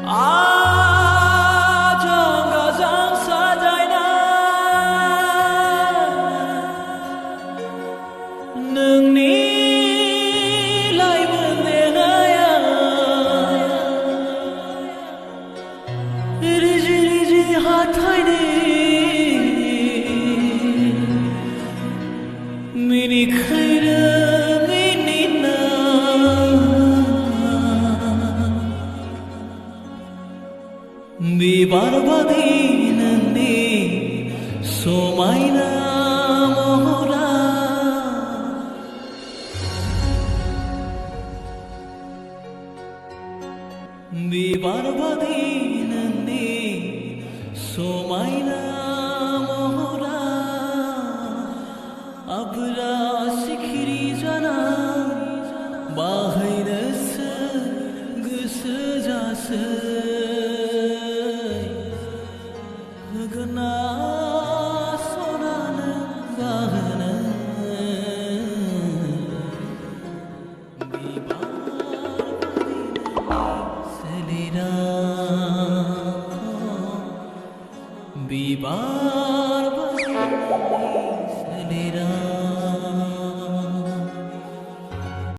आजों साजायना नोंनि लाइमोन देहाया रिजि रिजि हाथायनि मिनिखायनो मिनिना बिबार बादि नोंनि समायना महरा बिबार बादि नोंनि समायना महरा आबरा सिखिरि जाना बाहायनोसो गोसो जासै होगोना सनानो गाहोनो बिबार बादि सोलेरा